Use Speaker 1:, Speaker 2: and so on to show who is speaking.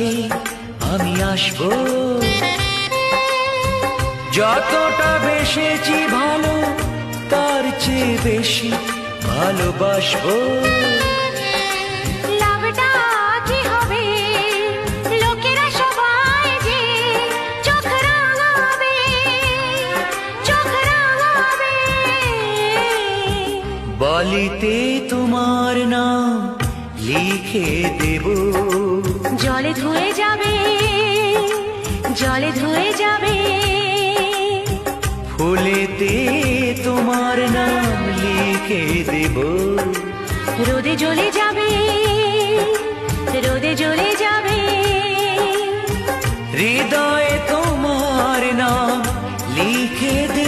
Speaker 1: কাছে আমি আসবো, যতটা বেসেছি ভালো তার চেয়ে বেশি ভালোবাসবো।
Speaker 2: লাভটা কি হবে লোকেরা সবাই যে চোখ রাঙাবে, চোখ রাঙাবে।
Speaker 1: বলিতে তোমার নাম লিখে দেব,
Speaker 2: জলে ধুয়ে যাবে, জলে ধুয়ে যাবে।
Speaker 1: ফুলেতে তোমার নাম লিখে দেব,
Speaker 2: রোদে জ্বলে যাবে, রোদে জ্বলে যাবে।
Speaker 1: হৃদয়ে তোমার নাম লিখে দেব।